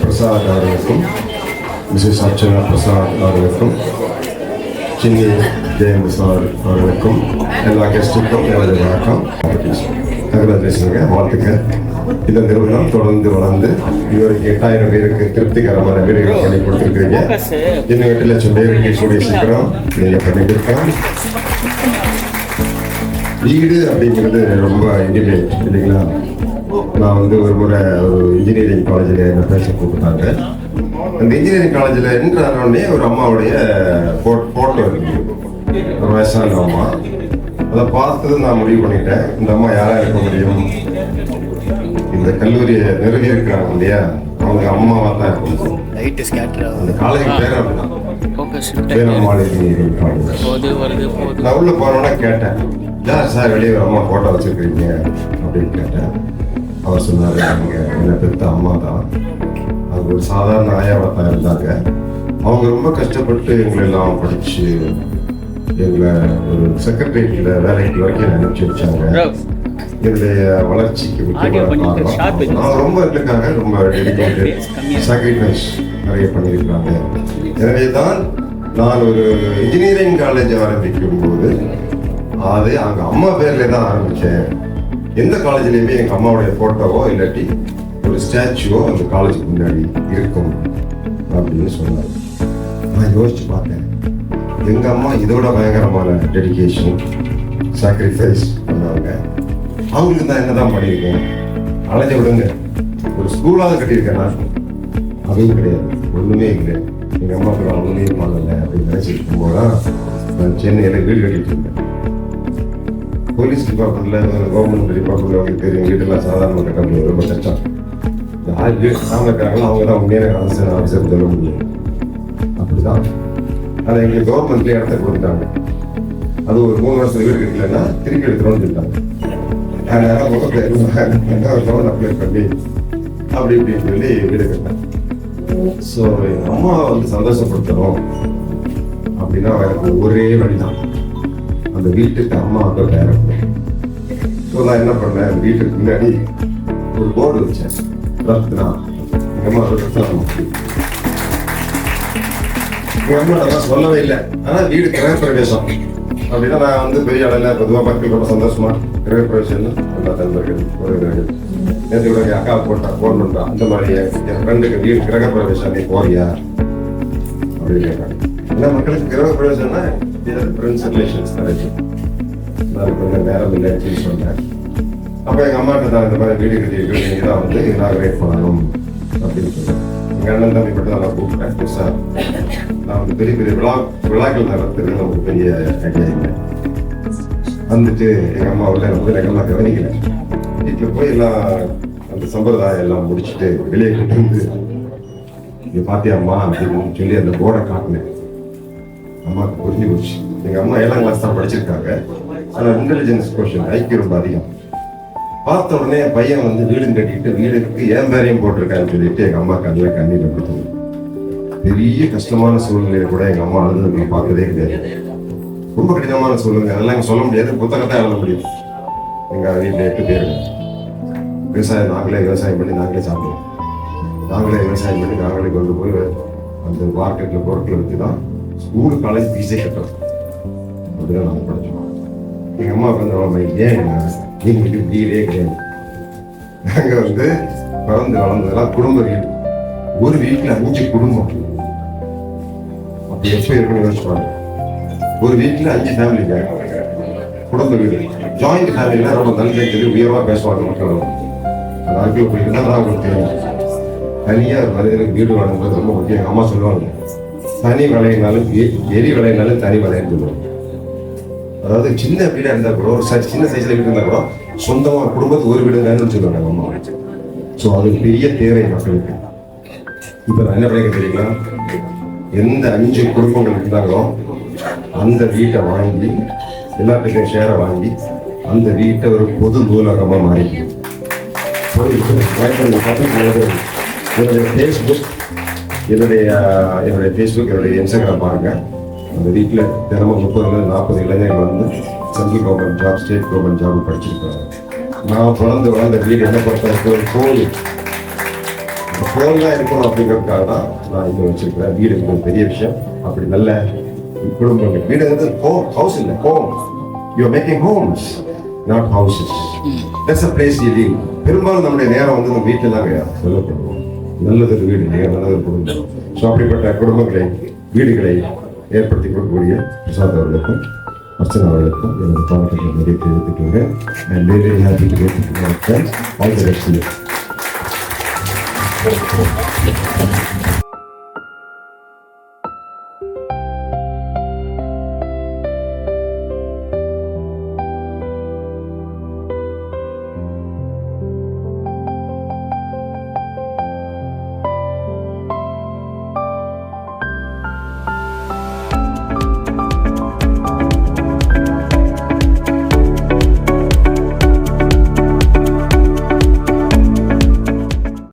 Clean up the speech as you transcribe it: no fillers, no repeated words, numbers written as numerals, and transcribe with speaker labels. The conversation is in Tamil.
Speaker 1: பிரசாத் அவர்களுக்கும் மிஸ்ஸஸ் அர்ச்சனா பிரசாத் அவர்களுக்கும் சின்னி ஜெயந்த் சார் அவர்களுக்கும் எல்லா கெஸ்ட்டுக்கும் எனது வணக்கம். கங்க்ராச்சுலேஷனுங்க, வாழ்த்துக்கள். இந்த நிறுவனம் தொடர்ந்து வளர்ந்து இதுவரைக்கும் 8000 பேருக்கு திருப்திகரமான வீடுகள் பண்ணி கொடுத்துருக்கீங்க. இன்னும் 8 லட்சம் பேருக்கு கூடிய சீக்கிரம் நீங்கள் பண்ணி கொடுக்கலாம். வீடு அப்படிங்கிறது ரொம்ப இன்டிமேட் இல்லைங்களா? நான் ஒரு முறை ஒரு இன்ஜினியரிங் காலேஜில் என்ன பேச கூப்பிட்டாங்க. அந்த இன்ஜினியரிங் காலேஜில் என்ட்ரானோடனே ஒரு அம்மாவுடைய ஃபோட்டோ இருக்கு, ஒரு வயசான அம்மா. அதை பார்த்தது நான் முடிவு பண்ணிட்டேன், இந்த அம்மா யாராக இருக்க முடியும், இந்த கல்லூரியை நிறுவி இருக்கிறாங்க இல்லையா, அவங்க அம்மாவாக தான் இருக்கும். அந்த காலேஜ் பேர் அப்படிதான், பேரம்மாள் இன்ஜினியரிங் காலேஜ். நான் உள்ள போனோன்னா கேட்டேன், யார் சார் வெளியே ஒரு அம்மா ஃபோட்டோ வச்சுருக்கீங்க அப்படின்னு கேட்டேன். அவர் சொன்னார், நீங்கள் என்னை பெற்ற அம்மா தான், அவங்க ஒரு சாதாரண ஆயாவாக தான் இருந்தாங்க. அவங்க ரொம்ப கஷ்டப்பட்டு எங்களெல்லாம் படித்து எங்களை ஒரு செக்ரட்டரியேட்டில் வேலைக்கு வரைக்கும் அனுப்பிச்சி வச்சாங்க. என்னுடைய வளர்ச்சிக்கு முக்கியமான காரணம் நான் ரொம்ப இருக்காங்க, ரொம்ப டெடிகேட்டட், சாக்ரிஃபைஸ் நிறைய பண்ணியிருக்கிறாங்க. எனவே தான் நான் ஒரு இன்ஜினியரிங் காலேஜ் ஆரம்பிக்கும் போது அது அங்கே அம்மா பேரில் தான் ஆரம்பித்தேன். எந்த காலேஜ்லேயுமே எங்கள் அம்மாவுடைய ஃபோட்டோவோ இல்லாட்டி ஒரு ஸ்டாச்சுவோ அந்த காலேஜுக்கு முன்னாடி இருக்கும் அப்படின்னு சொன்னார். நான் யோசிச்சு பார்த்தேன், எங்கள் அம்மா இதோட பயங்கரமான டெடிகேஷன், சாக்ரிஃபைஸ் பண்ணாங்க. அவங்களுக்கு தான் என்ன தான் பண்ணியிருக்கேன், அலைஞ்ச விடுங்க, ஒரு ஸ்கூலாவது கட்டியிருக்கேன். நான் அதுவும் கிடையாது, ஒன்றுமே இல்லை. எங்கள் அம்மாவுக்கு நான் ஒன்றுமே பண்ணலை அப்படின்னு நினச்சிருக்கும் போது தான் நான் சென்னையில் வீடு கட்டிட்டு இருந்தேன். போலீஸ் டிபார்ட்மெண்ட்டில், கவர்மெண்ட் டிபார்ட்மெண்ட்டில் அவங்களுக்கு தெரியும், வீட்டெல்லாம் சாதாரண கட்ட ரொம்ப கஷ்டம். யார் வீடு சாமி இருக்காங்களோ அவங்க தான் உண்மையான ஆஃபீஸர் சொல்ல முடியும். அப்படிதான் அதை எங்களுக்கு கவர்மெண்ட்லேயே இடத்த கொடுத்துட்டாங்க. அது ஒரு 3 வருஷம் வீடு கட்டலைன்னா திருப்பி எடுத்துருவோம்னு சொல்லிட்டாங்க. அதனால லோன் அப்ளை பண்ணி அப்படி இப்படின்னு சொல்லி வீடு கட்டேன். ஸோ எங்கள் அம்மா சந்தோஷப்படுத்தணும் அப்படின்னா எனக்கு ஒரே வழிதான், அந்த வீட்டுக்கு அம்மாவுக்கு டைரக்ட். ஸோ நான் என்ன பண்ணேன், வீட்டுக்கு முன்னாடி ஒரு போர்டு வச்சேன், ரத்னா. எங்கள் அம்மா ரத்னா. எங்கள் அம்மா நான் சொல்லவே இல்லை, ஆனால் வீடு கிரகப்பிரவேசம் அப்படின்னா நான் பெரிய அளவில் பொதுவாக மக்கள் ரொம்ப சந்தோஷமா கிரகப்பிரவேசம் எல்லா நண்பர்கள் உறவினர்கள் நேற்று கூட அக்கா ஃபோன் பண்ணுறான், அந்த மாதிரி என் ஃப்ரெண்டுக்கு வீடு கிரகப்பிரவேசம் நீ போறியா அப்படின்னு கேட்குறாங்க. ஏன்னா மக்களுக்கு கிரகப்பிரவேசம்னா ஃப்ரெண்ட்ஸ் ரிலேஷன்ஸ் கிடைக்கும், அதுக்கு கொஞ்சம் நேரம் இல்லை அப்படின்னு சொன்னேன். அப்போ எங்கள் அம்மாட்ட தான் இந்த மாதிரி வீடு கட்டியிருக்கு, நீங்கள் தான் இனாகிரேட் பண்ணணும் அப்படின்னு சொன்னேன். எங்கள் அண்ணன் தம்பி மட்டும் தான் நான் கூப்பிட்டேன். புதுசாக நான் பெரிய பெரிய விழாக்கள் நடத்துறது நமக்கு பெரிய ஐடியா இல்லை. எங்கள் அம்மா எங்கள் கவனிக்கல. வீட்டில் போய் எல்லாம் அந்த சம்பிரதாயம் எல்லாம் முடிச்சுட்டு வெளியே கொண்டு வந்து இங்கே பார்த்தியாம்மா அப்படின்னு சொல்லி அந்த போர்டை காட்டினேன். அம்மாவுக்கு புரிஞ்சு போச்சு. எங்கள் அம்மா 7ஆம் கிளாஸ் தான் படிச்சிருக்காங்க, ஆனால் இன்டெலிஜென்ஸ் கோஷன் ஐக்கியம் ரொம்ப அதிகம். பார்த்த உடனே பையன் வீடு கட்டிட்டு வீடுக்கு ஏன் பேரையும் போட்டிருக்கான்னு சொல்லிட்டு எங்கள் அம்மா கண்ணில் கண்ணீர் கொடுத்தது. பெரிய கஷ்டமான சூழ்நிலையை கூட எங்கள் அம்மா அழுது நான் பார்த்ததே கிடையாது. ரொம்ப கடினமான சூழ்நிலை, அதெல்லாம் எங்கள் சொல்ல முடியாது, புத்தகத்தை எழுத முடியும். எங்கள் வீட்டில் 8 பேர் விவசாயம், நாங்களே விவசாயம் பண்ணி நாங்களே சாப்பிடுவோம், நாங்களே விவசாயம் பண்ணி நாங்களே கொண்டு போய் அந்த மார்க்கெட்டில் பொருட்களை வச்சு தான் ஸ்கூல் காலேஜ் ஃபீஸே கட்டுறோம். அப்படிதான் நாங்கள் படித்தோம். எங்கள் அம்மா ஏன் எங்களுக்கு வீடே கிடையாது. நாங்கள் பிறந்து வளர்ந்ததெல்லாம் குடும்ப வீடு, ஒரு வீட்டில் 5 குடும்பம். அப்படி எப்போ இருக்குன்னு யோசிச்சுப்பாங்க, ஒரு வீட்டில் 5 ஃபேமிலி குடும்ப வீடு. ஜாயிண்ட் ஃபேமிலினா ரொம்ப நன்மைக்கு உயர்வாக பேசுவாங்க மக்கள். அந்த ஆட்கள் போயிட்டு தான் அவங்களுக்கு தெரியும். தனியாக ஒரு மனிதனுக்கு வீடு வாங்கும்போது ரொம்ப முக்கியம். எங்கள் அம்மா சொல்லுவாங்க, தனி விளையினாலும் எரி விளையினாலும் தனி விளையின்னு சொல்லுவாங்க. அதாவது சின்ன வீடாக இருந்தால் கூட, ஒரு சின்ன சைஸில் வீடு இருந்தால் கூட சொந்தமாக குடும்பத்துக்கு ஒரு வீடுங்கன்னு சொல்லுவாங்க எங்கள் அம்மா. ஸோ அது பெரிய தேவை மக்களுக்கு. இப்போ நான் என்ன பண்ணிக்க தெரியுங்களா, எந்த 5 குடும்பங்கள் இருந்தாங்களோ அந்த வீட்டை வாங்கி எல்லாத்துக்கும் ஷேரை வாங்கி அந்த வீட்டை ஒரு பொது நூலகமாக மாறி என்னுடைய ஃபேஸ்புக், என்னுடைய இன்ஸ்டாகிராம் பாருங்க. அந்த வீட்டில் தினமும் 30-40 இளைஞர்கள் central government job, state government job படிச்சிருக்காங்க. நான் பிறந்து வளர்ந்த வீடு என்ன பொறுத்தவரைக்கும் ஒரு கோயில். கோயிலாக இருக்கணும் அப்படிங்கிறதுக்காக தான் நான் இங்கே வச்சிருக்கிறேன். வீடு ஒரு பெரிய விஷயம். அப்படி நல்ல குடும்பங்கள். வீடு வந்து ஹோம், ஹவுஸ் இல்லை, home. You are making homes, not houses. That's a place you live. பெரும்பாலும் நம்முடைய நேரம் வந்து நம்ம வீட்டில் தான் கிடையாது சொல்லப்படுவோம். நல்லதொரு வீடு இல்லையா, நல்லதொரு குடும்பம். ஸோ அப்படிப்பட்ட குடும்பங்களை, வீடுகளை ஏற்படுத்தி கொடுக்கக்கூடிய பிரசாத் அவர்களுக்கும் அர்ச்சனா அவர்களுக்கும் எனது பாராட்டுகளை நிறைய தெரிவித்துக்கிறேன். And very happy to get to my friends. All the best.